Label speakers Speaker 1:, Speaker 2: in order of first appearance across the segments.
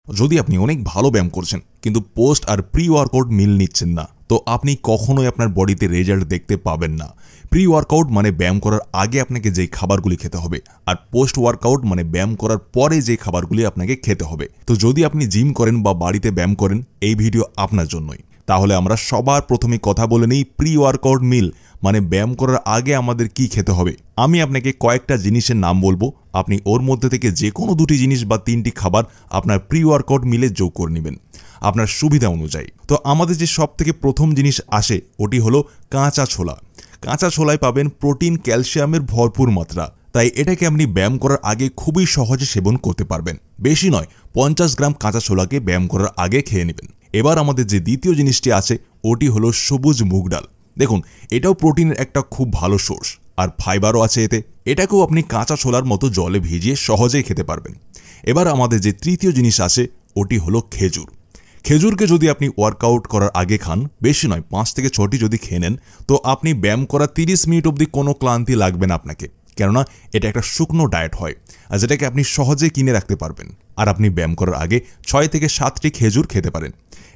Speaker 1: যদি আপনি অনেক ভালো ব্যায়াম করছেন কিন্তু পোস্ট আর প্রি ওয়ার্কআউট মিল নিচ্ছেন না, তো আপনি কখনোই আপনার বডিতে রেজাল্ট দেখতে পাবেন না। প্রি ওয়ার্কআউট মানে ব্যায়াম করার আগে আপনাকে যেই খাবারগুলি খেতে হবে, আর পোস্ট ওয়ার্কআউট মানে ব্যায়াম করার পরে যে খাবারগুলি আপনাকে খেতে হবে। তো যদি আপনি জিম করেন বা বাড়িতে ব্যায়াম করেন, এই ভিডিও আপনার জন্যই। তাহলে আমরা সবার প্রথমে কথা বলে নেই প্রি ওয়ার্কআউট মিল মানে ব্যায়াম করার আগে আমাদের কি খেতে হবে। আমি আপনাকে কয়েকটা জিনিসের নাম বলবো, আপনি ওর মধ্যে থেকে যে কোনো দুটি জিনিস বা তিনটি খাবার আপনার প্রি ওয়ার্কআউট মিলে যোগ করে নেবেন আপনার সুবিধা অনুযায়ী। তো আমাদের যে সব থেকে প্রথম জিনিস আসে ওটি হলো কাঁচা ছোলা। কাঁচা ছোলায় পাবেন প্রোটিন, ক্যালসিয়ামের ভরপুর মাত্রা, তাই এটাকে আপনি ব্যায়াম করার আগে খুবই সহজে সেবন করতে পারবেন। বেশি নয়, 50 গ্রাম কাঁচা ছোলাকে ব্যায়াম করার আগে খেয়ে নেবেন। এবার আমাদের যে দ্বিতীয় জিনিসটি আছে ওটি হলো সবুজ মুগ ডাল। দেখুন, এটাও প্রোটিনের একটা খুব ভালো সোর্স আর ফাইবারও আছে এতে। এটাকেও আপনি কাঁচা ছোলার মতো জলে ভিজিয়ে সহজেই খেতে পারবেন। এবার আমাদের যে তৃতীয় জিনিস আছে ওটি হলো খেজুর। খেজুরকে যদি আপনি ওয়ার্কআউট করার আগে খান, বেশি নয় 5 থেকে 6টি যদি খেয়ে নেন, তো আপনি ব্যায়াম করার 30 মিনিট অবধি কোনো ক্লান্তি লাগবে না আপনাকে, কেননা এটা একটা শুকনো ডায়েট হয় আর যেটাকে আপনি সহজেই কিনে রাখতে পারবেন। আর আপনি ব্যায়াম করার আগে 6 থেকে 7টি খেজুর খেতে পারেন।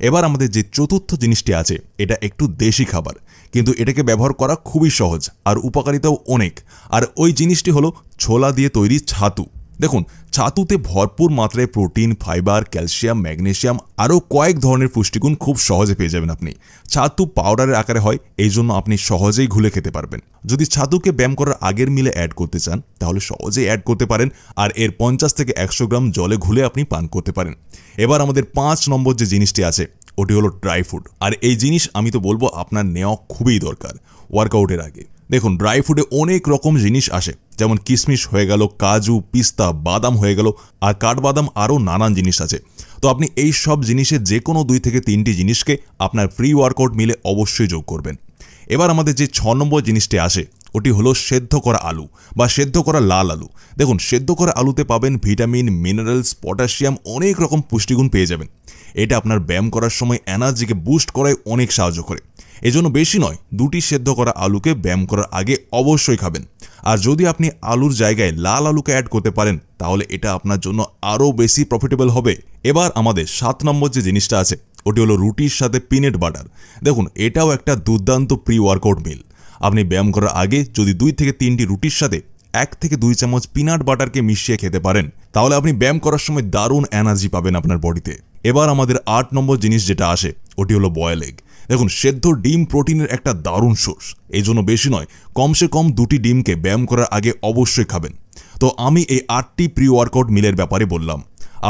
Speaker 1: এবার আমাদের যে চতুর্থ জিনিসটি আছে এটা একটু দেশি খাবার, কিন্তু এটাকে ব্যবহার করা খুবই সহজ আর উপকারিতাও অনেক। আর ওই জিনিসটি হলো ছোলা দিয়ে তৈরি ছাতু। দেখুন, ছাতুতে ভরপুর মাত্রায় প্রোটিন, ফাইবার, ক্যালসিয়াম, ম্যাগনেসিয়াম আরও কয়েক ধরনের পুষ্টিগুণ খুব সহজে পেয়ে যাবেন আপনি। ছাতু পাউডারের আকারে হয়, এই জন্য আপনি সহজেই ঘুলে খেতে পারবেন। যদি ছাতুকে ব্যায়াম করার আগের মিলে অ্যাড করতে চান তাহলে সহজেই অ্যাড করতে পারেন, আর এর 50 থেকে 100 গ্রাম জলে ঘুলে আপনি পান করতে পারেন। এবার আমাদের 5 নম্বর যে জিনিসটি আছে ওটি হলো ড্রাই ফ্রুট। আর এই জিনিস আমি তো বলবো আপনার নেওয়া খুবই দরকার ওয়ার্কআউটের আগে। দেখুন, ড্রাই ফ্রুটে অনেক রকম জিনিস আসে, যেমন কিশমিশ হয়ে গেল, কাজু, পিস্তা, বাদাম হয়ে গেল, আর কাঠবাদাম, আরও নানান জিনিস আছে। তো আপনি এই সব জিনিসের যে কোনো 2 থেকে 3টি জিনিসকে আপনার প্রি ওয়ার্কআউট মিলে অবশ্যই যোগ করবেন। এবার আমাদের যে 6 নম্বর জিনিসটি আসে ওটি হলো সেদ্ধ করা আলু বা সেদ্ধ করা লাল আলু। দেখুন, সেদ্ধ করা আলুতে পাবেন ভিটামিন, মিনারেলস, পটাশিয়াম, অনেক রকম পুষ্টিগুণ পেয়ে যাবেন। এটা আপনার ব্যায়াম করার সময় এনার্জিকে বুস্ট করায় অনেক সাহায্য করে। এজন্য বেশি নয়, 2টি সেদ্ধ করা আলুকে ব্যায়াম করার আগে অবশ্যই খাবেন। আর যদি আপনি আলুর জায়গায় লাল আলুকে অ্যাড করতে পারেন তাহলে এটা আপনার জন্য আরও বেশি প্রফিটেবল হবে। এবার আমাদের 7 নম্বর যে জিনিসটা আছে ওটি হলো রুটির সাথে পিনাট বাটার। দেখুন, এটাও একটা দুর্দান্ত প্রি ওয়ার্কআউট মিল। আপনি ব্যায়াম করার আগে যদি 2 থেকে 3টি রুটির সাথে 1 থেকে 2 চামচ পিনাট বাটারকে মিশিয়ে খেতে পারেন তাহলে আপনি ব্যায়াম করার সময় দারুণ এনার্জি পাবেন আপনার বডিতে। এবার আমাদের 8 নম্বর জিনিস যেটা আসে ওটি হলো বয়েল এগ। দেখুন, সেদ্ধ ডিম প্রোটিনের একটা দারুণ সোর্স, এই জন্য বেশি নয়, কমসে কম 2টি ডিমকে ব্যায়াম করার আগে অবশ্যই খাবেন। তো আমি এই 8টি প্রি ওয়ার্কআউট মিলের ব্যাপারে বললাম,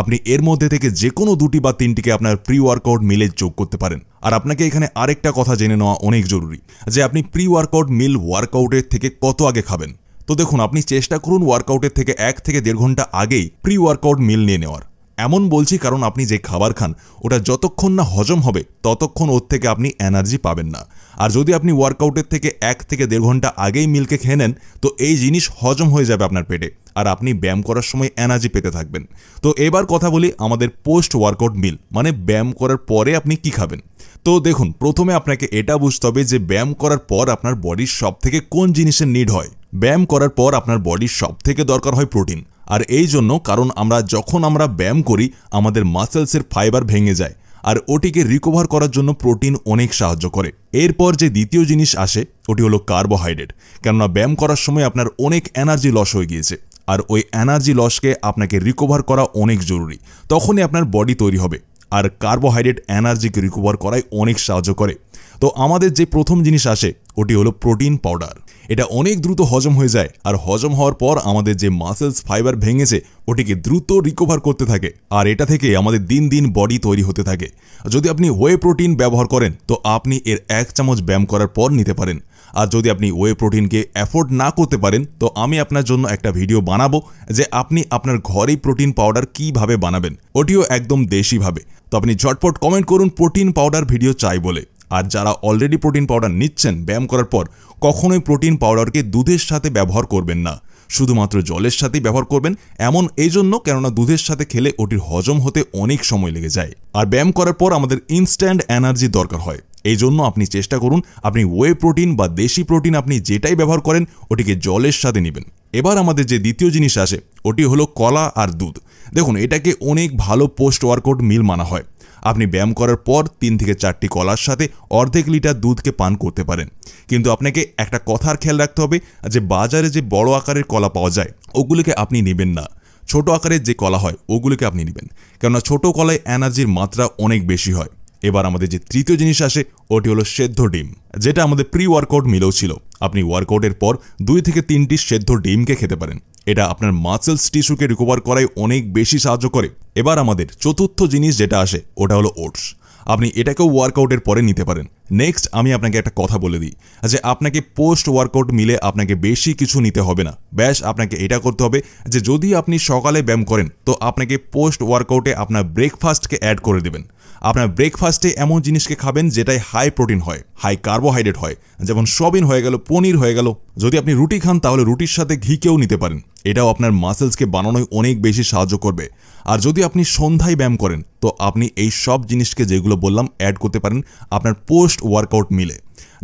Speaker 1: আপনি এর মধ্যে থেকে যে কোনো 2টি বা 3টিকে আপনার প্রি ওয়ার্কআউট মিলে যোগ করতে পারেন। আর আপনাকে এখানে আরেকটা কথা জেনে নেওয়া অনেক জরুরি যে আপনি প্রি ওয়ার্কআউট মিল ওয়ার্কআউটের থেকে কত আগে খাবেন। তো দেখুন, আপনি চেষ্টা করুন ওয়ার্কআউটের থেকে 1 থেকে 1.5 ঘন্টা আগেই প্রি ওয়ার্কআউট মিল নিয়ে নেওয়ার। এমন বলছি কারণ আপনি যে খাবার খান ওটা যতক্ষণ না হজম হবে ততক্ষণ ওর থেকে আপনি এনার্জি পাবেন না। আর যদি আপনি ওয়ার্কআউটের থেকে 1 থেকে 1.5 ঘন্টা আগেই মিলকে খেয়ে নেন তো এই জিনিস হজম হয়ে যাবে আপনার পেটে, আর আপনি ব্যায়াম করার সময় এনার্জি পেতে থাকবেন। তো এবার কথা বলি আমাদের পোস্ট ওয়ার্কআউট মিল মানে ব্যায়াম করার পরে আপনি কি খাবেন। তো দেখুন, প্রথমে আপনাকে এটা বুঝতে হবে যে ব্যায়াম করার পর আপনার বডির সব থেকে কোন জিনিসের নিড হয়। ব্যায়াম করার পর আপনার বডির সব থেকে দরকার হয় প্রোটিন। আর এই জন্য কারণ যখন আমরা ব্যায়াম করি আমাদের মাসেলসের ফাইবার ভেঙে যায়, আর ওটিকে রিকভার করার জন্য প্রোটিন অনেক সাহায্য করে। এরপর যে দ্বিতীয় জিনিস আসে ওটি হলো কার্বোহাইড্রেট, কেননা ব্যায়াম করার সময় আপনার অনেক এনার্জি লস হয়ে গিয়েছে, আর ওই এনার্জি লসকে আপনাকে রিকভার করা অনেক জরুরি, তখনই আপনার বডি তৈরি হবে। আর কার্বোহাইড্রেট এনার্জিকে রিকভার করায় অনেক সাহায্য করে। তো আমাদের যে প্রথম জিনিস আসে ওটি হলো প্রোটিন পাউডার। এটা অনেক দ্রুত হজম হয়ে যায়, আর হজম হওয়ার পর আমাদের যে মাসেলস ফাইবার ভেঙেছে ওটিকে দ্রুত রিকভার করতে থাকে, আর এটা থেকে আমাদের দিন দিন বডি তৈরি হতে থাকে। যদি আপনি ওয়ে প্রোটিন ব্যবহার করেন তো আপনি এর 1 চামচ ব্যায়াম করার পর নিতে পারেন। আর যদি আপনি ওয়ে প্রোটিনকে অ্যাফোর্ড না করতে পারেন তো আমি আপনার জন্য একটা ভিডিও বানাবো যে আপনি আপনার ঘরেই প্রোটিন পাউডার কিভাবে বানাবেন, ওটিও একদম দেশিভাবে। তো আপনি ঝটপট কমেন্ট করুন প্রোটিন পাউডার ভিডিও চাই বলে। আর যারা অলরেডি প্রোটিন পাউডার নিচ্ছেন ব্যায়াম করার পর, কখনোই প্রোটিন পাউডারকে দুধের সাথে ব্যবহার করবেন না, শুধুমাত্র জলের সাথেই ব্যবহার করবেন। এমন এই জন্য কেননা দুধের সাথে খেলে ওটির হজম হতে অনেক সময় লেগে যায়, আর ব্যায়াম করার পর আমাদের ইনস্ট্যান্ট এনার্জি দরকার হয়। এই জন্য আপনি চেষ্টা করুন আপনি ওয়ে প্রোটিন বা দেশি প্রোটিন আপনি যেটাই ব্যবহার করেন ওটিকে জলের সাথে নেবেন। এবার আমাদের যে দ্বিতীয় জিনিস আসে ওটি হলো কলা আর দুধ। দেখুন, এটাকে অনেক ভালো পোস্ট ওয়ার্কআউট মিল মানা হয়। আপনি ব্যায়াম করার পর 3 থেকে 4টি কলার সাথে অর্ধেক লিটার দুধকে পান করতে পারেন। কিন্তু আপনাকে একটা কথার খেয়াল রাখতে হবে যে বাজারে যে বড় আকারের কলা পাওয়া যায় ওগুলিকে আপনি নেবেন না। ছোট আকারের যে কলা হয় ওগুলিকে আপনি নেবেন, কেননা ছোট কলায় এনার্জির মাত্রা অনেক বেশি হয়। এবার আমাদের যে তৃতীয় জিনিস আসে ওটি হলো সেদ্ধ ডিম, যেটা আমাদের প্রি ওয়ার্কআউট মিলেও ছিল। আপনি ওয়ার্কআউটের পর 2 থেকে 3টি সেদ্ধ ডিমকে খেতে পারেন। এটা আপনার মাসেলস টিস্যুকে রিকভার করায় অনেক বেশি সাহায্য করে। এবার আমাদের চতুর্থ জিনিস যেটা আসে ওটা হলো ওটস। আপনি এটাকেও ওয়ার্কআউটের পরে নিতে পারেন। নেক্সট আমি আপনাকে একটা কথা বলে দিই যে আপনাকে পোস্ট ওয়ার্কআউট মিলে আপনাকে বেশি কিছু নিতে হবে না। ব্যাস আপনাকে এটা করতে হবে যে যদি আপনি সকালে ব্যায়াম করেন তো আপনাকে পোস্ট ওয়ার্কআউটে আপনার ব্রেকফাস্টকে অ্যাড করে দেবেন। আপনার ব্রেকফাস্টে এমন জিনিসকে খাবেন যেটাই হাই প্রোটিন হয়, হাই কার্বোহাইড্রেট হয়, যেমন সয়াবিন হয়ে গেল, পনির হয়ে গেল। যদি আপনি রুটি খান তাহলে রুটির সাথে ঘিকেও নিতে পারেন। এটাও আপনার মাসেলসকে বানানোয় অনেক বেশি সাহায্য করবে। আর যদি আপনি সন্ধ্যায় ব্যায়াম করেন তো আপনি এই সব জিনিসকে যেগুলো বললাম অ্যাড করতে পারেন আপনার পোস্ট ওয়ার্কআউট মিলে।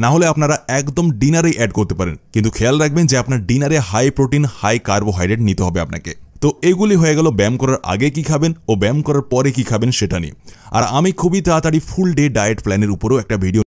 Speaker 1: না হলে আপনারা একদম ডিনারেই অ্যাড করতে পারেন, কিন্তু খেয়াল রাখবেন যে আপনার ডিনারে হাই প্রোটিন হাই কার্বোহাইড্রেট নিতে হবে আপনাকে। তো এগুলি হয়ে গেল ব্যায়াম করার আগে কি খাবেন ও ব্যায়াম করার পরে কি খাবেন সেটা নিয়ে। আর আমি খুবই তাড়াতাড়ি ফুল ডে ডায়েট প্ল্যানের উপরেও একটা ভিডিও